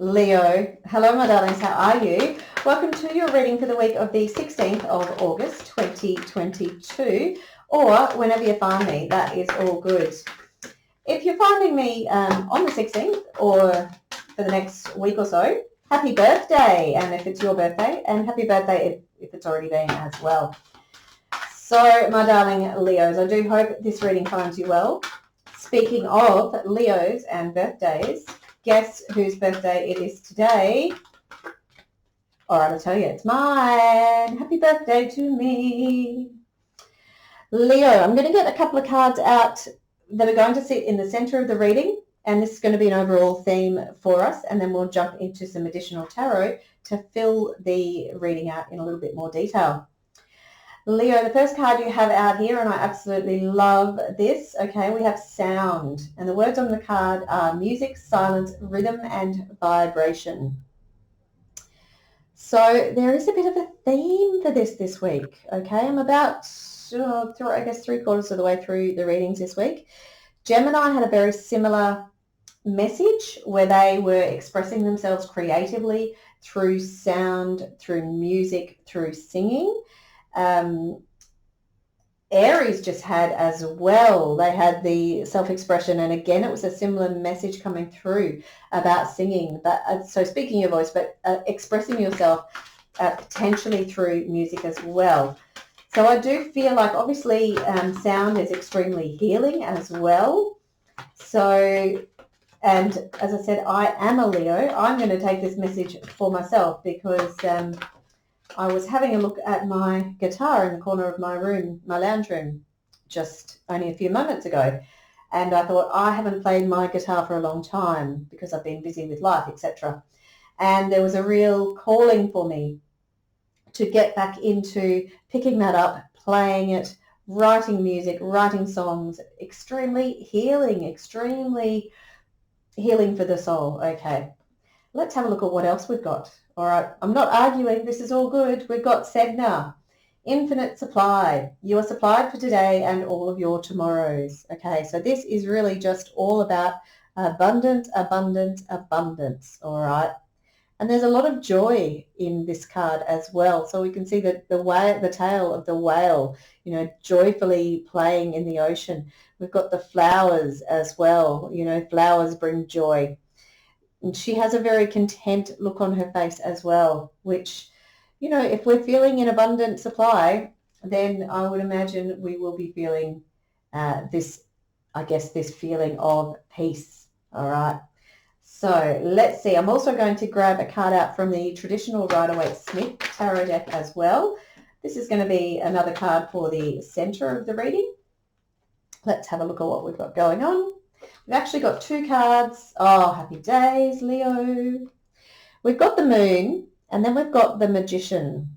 Leo. Hello, my darlings. How are you? Welcome to your reading for the week of the 16th of August, 2022, or whenever you find me. That is all good. If you're finding me on the 16th or for the next week or so, happy birthday. And if it's your birthday, and happy birthday if it's already been as well. So, my darling Leos, I do hope this reading finds you well. Speaking of Leos and birthdays, guess whose birthday it is today? All right, I'll tell you, it's mine. Happy birthday to me. Leo, I'm going to get a couple of cards out that are going to sit in the center of the reading, and this is going to be an overall theme for us, and then we'll jump into some additional tarot to fill the reading out in a little bit more detail. Leo, the first card you have out here, and I absolutely love this, okay, we have sound. And the words on the card are music, silence, rhythm, and vibration. So there is a bit of a theme for this week, okay? I'm about, I guess, 3/4 of the way through the readings this week. Gemini had a very similar message where they were expressing themselves creatively through sound, through music, through singing. Aries just had as well, they had the self-expression, and again it was a similar message coming through about singing, but so speaking your voice, but expressing yourself potentially through music as well. So I do feel like obviously sound is extremely healing as well. So, and as I said, I am a Leo. I'm going to take this message for myself because I was having a look at my guitar in the corner of my room, my lounge room, just only a few moments ago. And I thought, I haven't played my guitar for a long time because I've been busy with life, etc. And there was a real calling for me to get back into picking that up, playing it, writing music, writing songs, extremely healing for the soul. Okay, let's have a look at what else we've got. All right, I'm not arguing. This is all good. We've got Sedna, infinite supply. You are supplied for today and all of your tomorrows. Okay, so this is really just all about abundance, abundance, abundance. All right, and there's a lot of joy in this card as well. So we can see that the tail of the whale, you know, joyfully playing in the ocean. We've got the flowers as well. You know, flowers bring joy. And she has a very content look on her face as well, which, you know, if we're feeling in abundant supply, then I would imagine we will be feeling this feeling of peace. All right. So let's see. I'm also going to grab a card out from the traditional Rider-Waite Smith tarot deck as well. This is going to be another card for the center of the reading. Let's have a look at what we've got going on. We've actually got two cards. Oh, happy days, Leo. We've got the moon and then we've got the magician.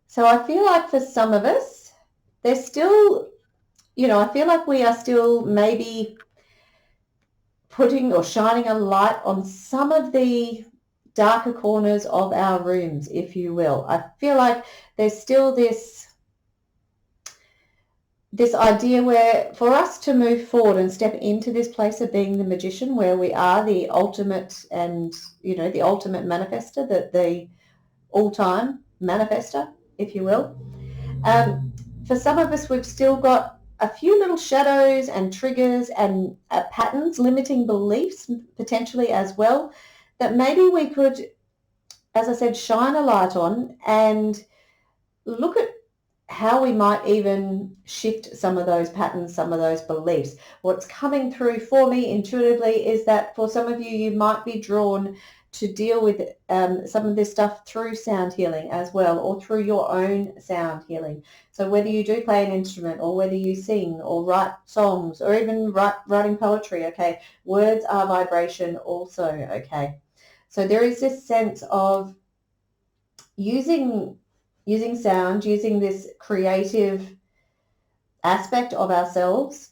So I feel like for some of us, there's still, you know, I feel like we are still maybe putting or shining a light on some of the darker corners of our rooms, if you will. I feel like there's still this idea where for us to move forward and step into this place of being the magician, where we are the ultimate and, you know, the ultimate manifester, the all-time manifester, if you will. For some of us, we've still got a few little shadows and triggers and patterns, limiting beliefs potentially as well, that maybe we could, as I said, shine a light on and look at how we might even shift some of those patterns, some of those beliefs. What's coming through for me intuitively is that for some of you, you might be drawn to deal with some of this stuff through sound healing as well, or through your own sound healing. So whether you do play an instrument or whether you sing or write songs or even writing poetry, okay, words are vibration also, okay. So there is this sense of using sound, using this creative aspect of ourselves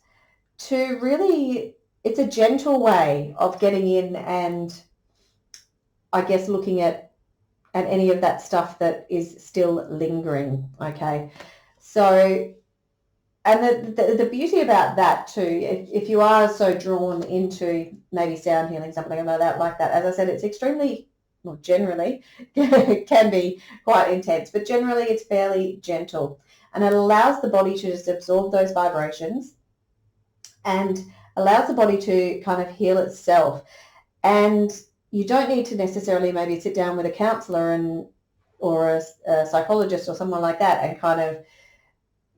to really, it's a gentle way of getting in and I guess looking at any of that stuff that is still lingering, okay? So And the beauty about that too, if you are so drawn into maybe sound healing, something like that, as I said, it's extremely, well, generally, it can be quite intense, but generally it's fairly gentle. And it allows the body to just absorb those vibrations and allows the body to kind of heal itself. And you don't need to necessarily maybe sit down with a counselor or a psychologist or someone like that and kind of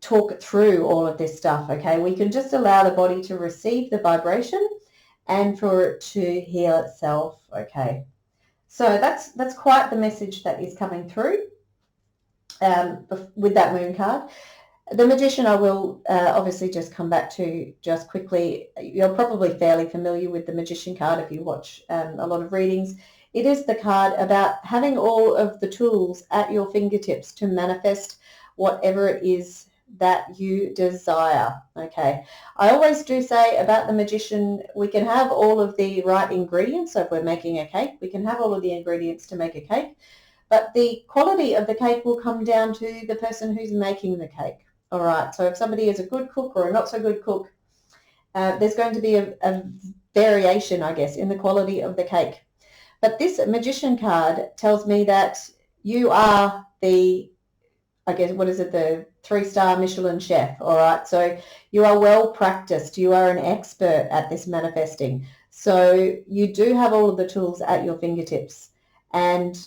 talk through all of this stuff, okay? We can just allow the body to receive the vibration and for it to heal itself, okay? So that's quite the message that is coming through with that moon card. The Magician, I will obviously just come back to just quickly. You're probably fairly familiar with the Magician card if you watch a lot of readings. It is the card about having all of the tools at your fingertips to manifest whatever it is that you desire, okay? I always do say about the Magician, we can have all of the right ingredients. So if we're making a cake, we can have all of the ingredients to make a cake, but the quality of the cake will come down to the person who's making the cake. All right, so if somebody is a good cook or a not so good cook, there's going to be a variation, I guess, in the quality of the cake. But this Magician card tells me that you are the, I guess, what is it, the 3-star Michelin chef, all right? So you are well practiced. You are an expert at this manifesting. So you do have all of the tools at your fingertips. And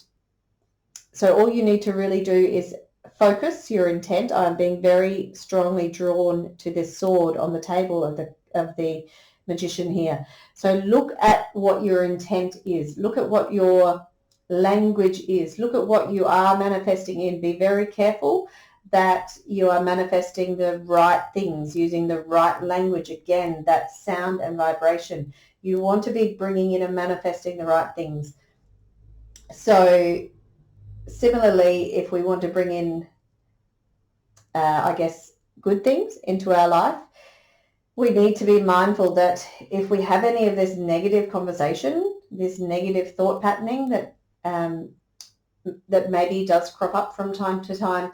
so all you need to really do is focus your intent. I'm being very strongly drawn to this sword on the table of the Magician here. So look at what your intent is. Look at what your language is. Look at what you are manifesting in. Be very careful that you are manifesting the right things, using the right language. Again, that sound and vibration. You want to be bringing in and manifesting the right things. So similarly, if we want to bring in, I guess, good things into our life, we need to be mindful that if we have any of this negative conversation, this negative thought patterning that maybe does crop up from time to time,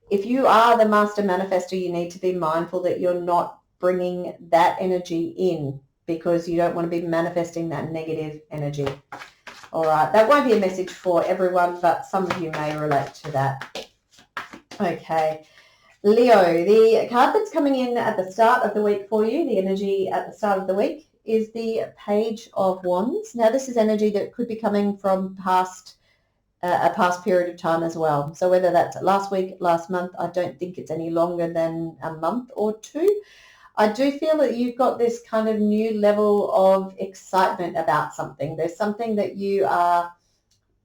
if you are the master manifestor, you need to be mindful that you're not bringing that energy in, because you don't want to be manifesting that negative energy. All right, that won't be a message for everyone, but some of you may relate to that. Okay, Leo, the card that's coming in at the start of the week for you, the energy at the start of the week, is the Page of Wands. Now, this is energy that could be coming from a past period of time as well. So whether that's last week, last month, I don't think it's any longer than a month or two. I do feel that you've got this kind of new level of excitement about something. There's something that you are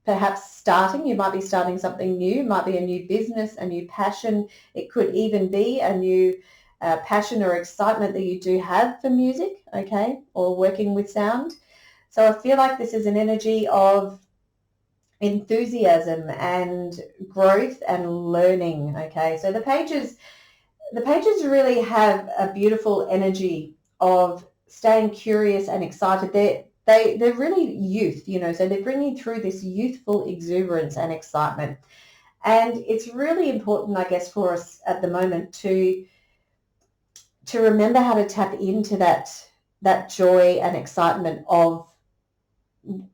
perhaps starting. You might be starting something new. It might be a new business, a new passion. It could even be a new passion or excitement that you do have for music, okay, or working with sound. So I feel like this is an energy of enthusiasm and growth and learning, okay. So the pages really have a beautiful energy of staying curious and excited. They're really youth, you know, so they're bringing through this youthful exuberance and excitement. And it's really important, I guess, for us at the moment to remember how to tap into that joy and excitement of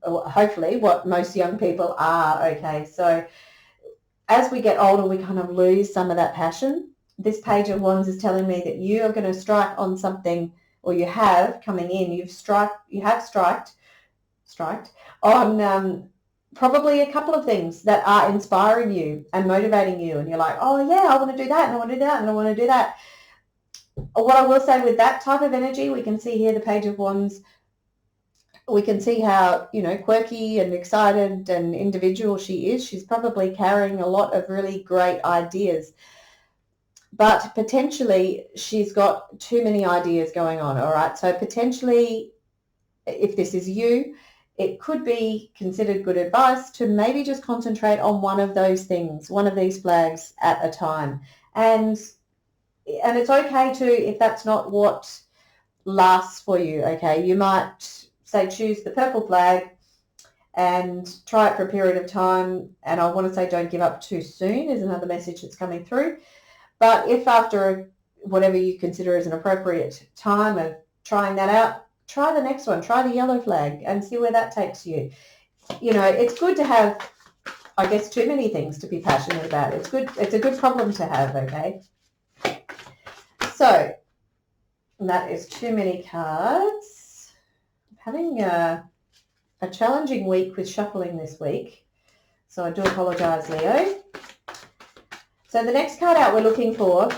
hopefully what most young people are, okay. So as we get older, we kind of lose some of that passion. This Page of Wands is telling me that you are going to strike on something, or you have coming in, you have striked on probably a couple of things that are inspiring you and motivating you, and you're like, oh yeah, I want to do that, and I want to do that, and I want to do that. What I will say with that type of energy, we can see here the Page of Wands, we can see how, you know, quirky and excited and individual she is. She's probably carrying a lot of really great ideas, but potentially she's got too many ideas going on, all right? So potentially, if this is you, it could be considered good advice to maybe just concentrate on one of those things, one of these flags at a time. And it's okay to, if that's not what lasts for you, okay? You might say choose the purple flag and try it for a period of time. And I want to say don't give up too soon is another message that's coming through. But if after whatever you consider as an appropriate time of trying that out, try the next one, try the yellow flag and see where that takes you. You know, it's good to have, I guess, too many things to be passionate about. It's good. It's a good problem to have, okay? So that is too many cards. I'm having a challenging week with shuffling this week, so I do apologise, Leo. So the next card out we're looking for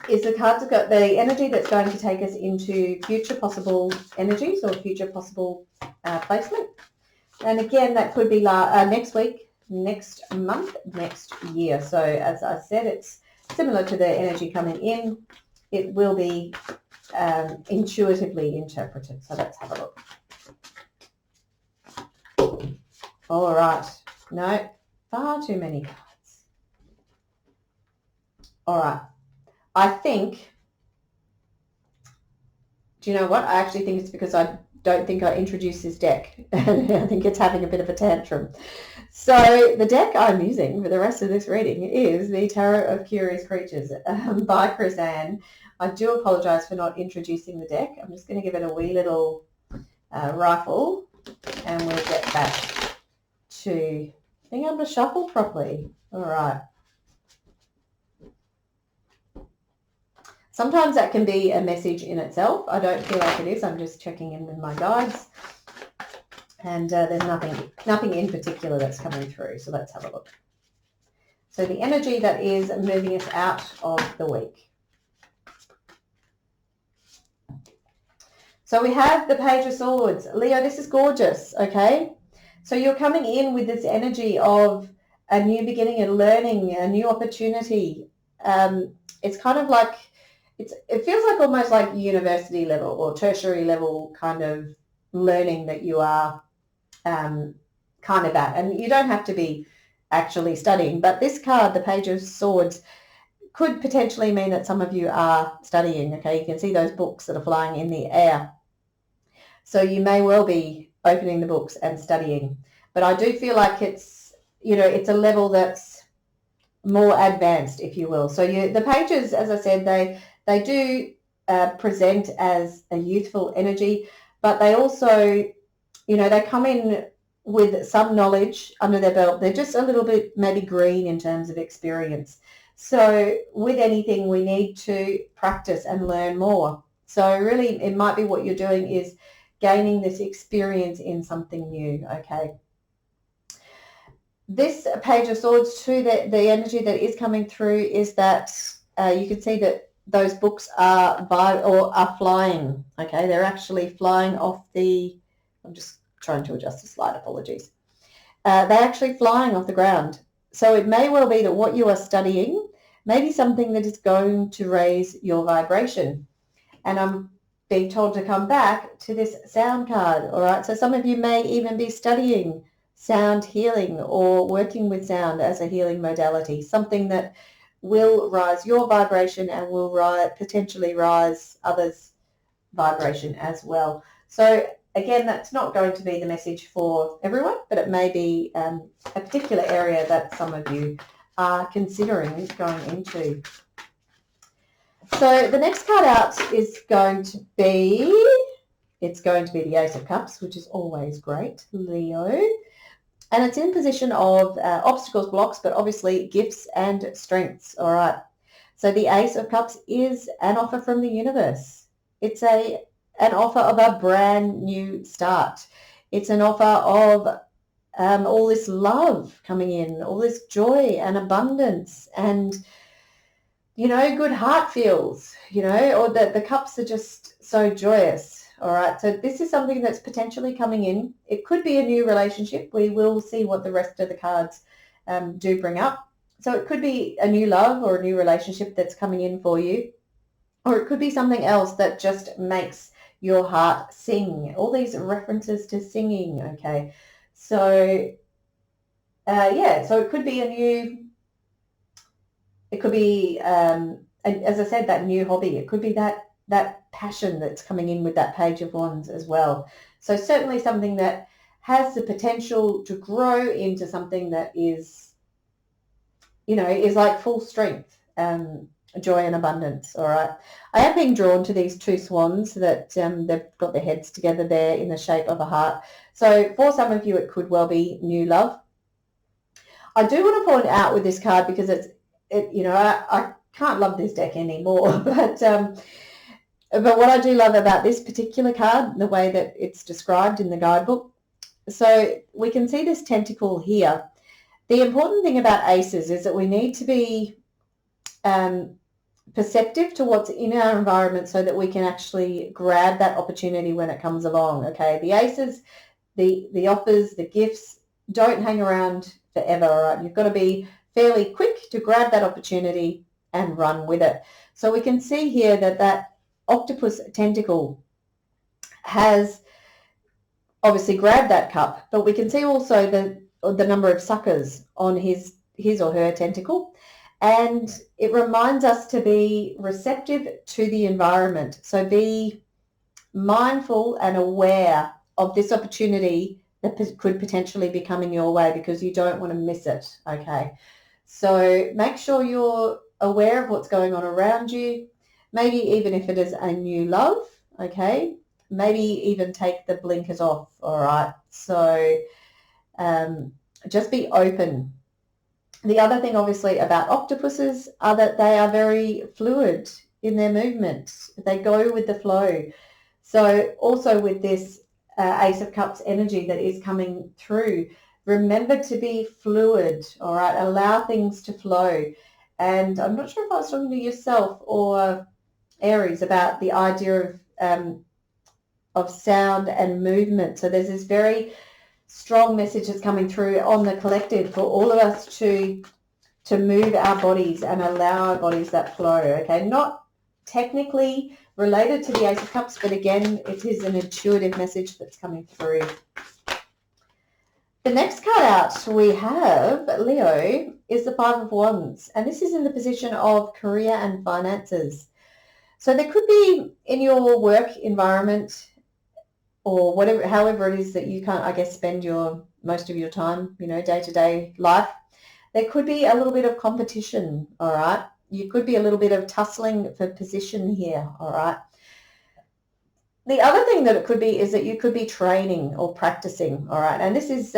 is the cards have got the energy that's going to take us into future possible energies or future possible placement. And again, that could be next week, next month, next year. So as I said, it's similar to the energy coming in. It will be intuitively interpreted. So let's have a look. All right. No, far too many cards. All right. I think, do you know what? I actually think it's because I don't think I introduced this deck. And I think it's having a bit of a tantrum. So the deck I'm using for the rest of this reading is the Tarot of Curious Creatures by Chris-Anne. I do apologise for not introducing the deck. I'm just going to give it a wee little rifle and we'll get back to being able to shuffle properly. All right. Sometimes that can be a message in itself. I don't feel like it is. I'm just checking in with my guides. And there's nothing in particular that's coming through. So let's have a look. So the energy that is moving us out of the week. So we have the Page of Swords. Leo, this is gorgeous, okay? So you're coming in with this energy of a new beginning and learning, a new opportunity. It's kind of like, it feels like almost like university level or tertiary level kind of learning that you are kind of at. And you don't have to be actually studying. But this card, the Page of Swords, could potentially mean that some of you are studying, okay? You can see those books that are flying in the air. So you may well be opening the books and studying. But I do feel like it's, you know, it's a level that's more advanced, if you will. So the pages, as I said, they do present as a youthful energy, but they also, you know, they come in with some knowledge under their belt. They're just a little bit maybe green in terms of experience. So with anything, we need to practice and learn more. So really, it might be what you're doing is gaining this experience in something new, okay? This Page of Swords too, the energy that is coming through is that you can see that those books are flying, okay? They're actually flying off I'm just trying to adjust the slide, apologies. They're actually flying off the ground. So it may well be that what you are studying may be something that is going to raise your vibration. And I'm being told to come back to this sound card, all right? So some of you may even be studying sound healing or working with sound as a healing modality, something that will rise your vibration and will potentially rise others' vibration as well. So again, that's not going to be the message for everyone, but it may be a particular area that some of you are considering going into. So the next card out is going to be the Ace of Cups, which is always great, Leo. And it's in position of obstacles, blocks, but obviously gifts and strengths, all right? So the Ace of Cups is an offer from the universe. It's an offer of a brand new start. It's an offer of all this love coming in, all this joy and abundance and, you know, good heart feels, you know, or the cups are just so joyous. All right, so this is something that's potentially coming in. It could be a new relationship. We will see what the rest of the cards do bring up. So it could be a new love or a new relationship that's coming in for you. Or it could be something else that just makes your heart sing. All these references to singing, okay? So, so it could be as I said, that new hobby. It could be that passion that's coming in with that Page of Wands as well. So certainly something that has the potential to grow into something that is, you know, is like full strength. joy and abundance. All right. I have been drawn to these two swans that they've got their heads together there in the shape of a heart. So for some of you, it could well be new love. I do want to point out with this card, because I can't love this deck anymore, but what I do love about this particular card, the way that it's described in the guidebook, so we can see this tentacle here. The important thing about aces is that we need to be perceptive to what's in our environment so that we can actually grab that opportunity when it comes along. Okay, the aces, the offers, the gifts don't hang around forever. All right, you've got to be fairly quick to grab that opportunity and run with it. So we can see here that octopus tentacle has obviously grabbed that cup, but we can see also the number of suckers on his or her tentacle. And it reminds us to be receptive to the environment. So be mindful and aware of this opportunity that could potentially be coming your way, because you don't want to miss it. Okay. So make sure you're aware of what's going on around you. Maybe even if it is a new love. Okay. Maybe even take the blinkers off. All right. So just be open. The other thing, obviously, about octopuses are that they are very fluid in their movement. They go with the flow. So also with this Ace of Cups energy that is coming through, remember to be fluid, all right? Allow things to flow. And I'm not sure if I was talking to yourself or Aries about the idea of sound and movement. So there's this very strong message that's coming through on the collective for all of us to move our bodies and allow our bodies that flow. Okay, not technically related to the Ace of Cups, but again, it is an intuitive message that's coming through. The next card out we have, Leo, is the Five of Wands, and this is in the position of career and finances. So there could be in your work environment, or whatever, however it is that you can't, I guess, spend most of your time, day-to-day life, there could be a little bit of competition, all right? You could be a little bit of tussling for position here, all right? The other thing that it could be is that you could be training or practicing, all right? And this is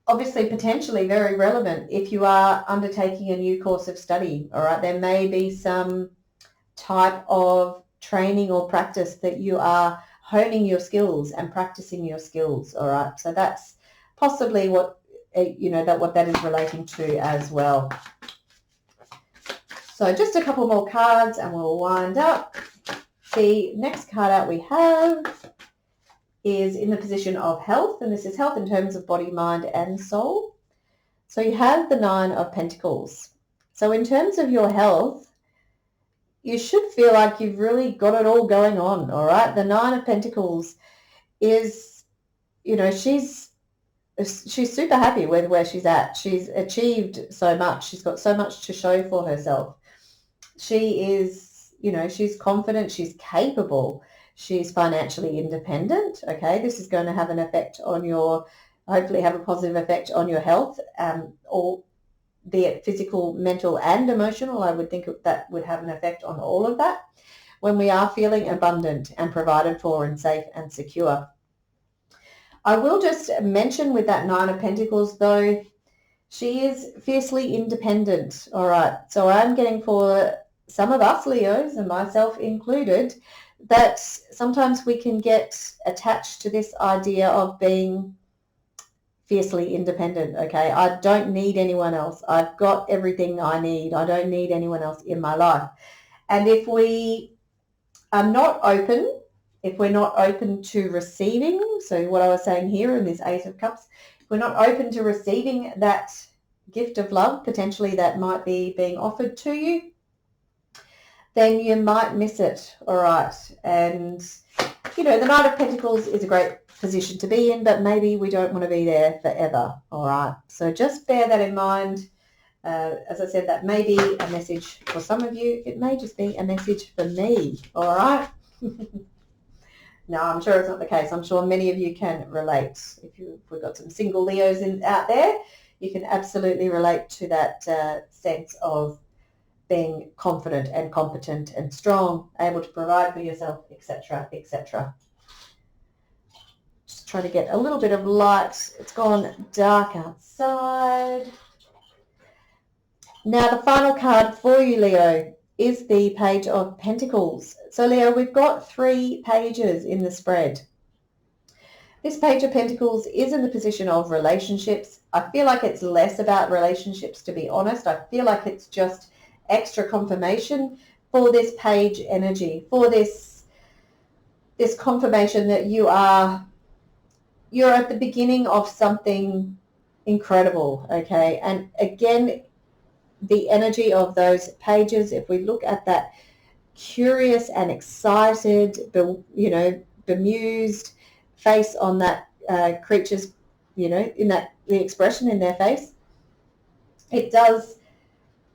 obviously potentially very relevant if you are undertaking a new course of study, all right? There may be some type of training or practice that you are honing your skills and practicing your skills, all right? So that's possibly what that is relating to as well. So just a couple more cards and we'll wind up. The next card out we have is in the position of health, and this is health in terms of body, mind, and soul. So you have the Nine of Pentacles. So in terms of your health, you should feel like you've really got it all going on, all right? The Nine of Pentacles is, she's super happy with where she's at. She's achieved so much. She's got so much to show for herself. She is, she's confident, she's capable, she's financially independent, okay? This is going to have an effect on hopefully have a positive effect on your health, or be it physical, mental, and emotional. I would think that would have an effect on all of that when we are feeling abundant and provided for and safe and secure. I will just mention with that Nine of Pentacles, though, she is fiercely independent, all right? So I'm getting for some of us Leos, and myself included, that sometimes we can get attached to this idea of being fiercely independent, okay? I don't need anyone else. I've got everything I need. I don't need anyone else in my life. And if we are not open, if we're not open to receiving, so what I was saying here in this Ace of Cups, if we're not open to receiving that gift of love, potentially that might be being offered to you, then you might miss it, all right? And, the Knight of Pentacles is a great position to be in, but maybe we don't want to be there forever, all right? So just bear that in mind. As I said, that may be a message for some of you. It may just be a message for me, all right? No, I'm sure it's not the case. I'm sure many of you can relate. If we've got some single Leos out there, you can absolutely relate to that sense of being confident and competent and strong, able to provide for yourself, etc., etc. Just trying to get a little bit of light. It's gone dark outside. Now the final card for you, Leo, is the Page of Pentacles. So Leo, we've got 3 pages in the spread. This Page of Pentacles is in the position of relationships. I feel like it's less about relationships, to be honest. I feel like it's just extra confirmation for this page energy, for this confirmation that you're at the beginning of something incredible, okay? And again, the energy of those pages, if we look at that curious and excited, bemused face on that creature's, in that the expression in their face,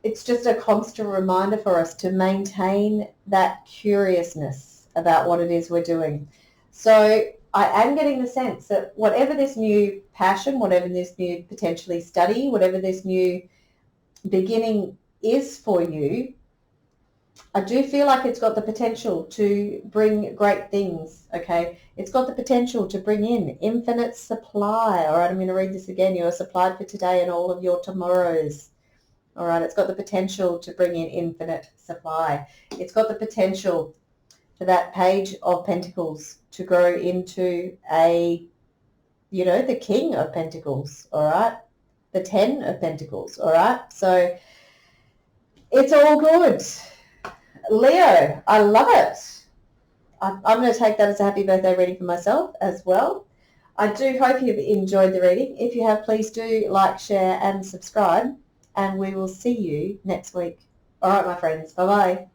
it's just a constant reminder for us to maintain that curiousness about what it is we're doing. So I am getting the sense that whatever this new passion, whatever this new potentially study, whatever this new beginning is for you, I do feel like it's got the potential to bring great things, okay? It's got the potential to bring in infinite supply. All right, I'm going to read this again. You are supplied for today and all of your tomorrows. All right, it's got the potential to bring in infinite supply. It's got the potential for that Page of Pentacles to grow into the King of Pentacles, all right? The 10 of Pentacles, all right? So it's all good. Leo, I love it. I'm going to take that as a happy birthday reading for myself as well. I do hope you've enjoyed the reading. If you have, please do like, share, and subscribe, and we will see you next week. All right, my friends. Bye-bye.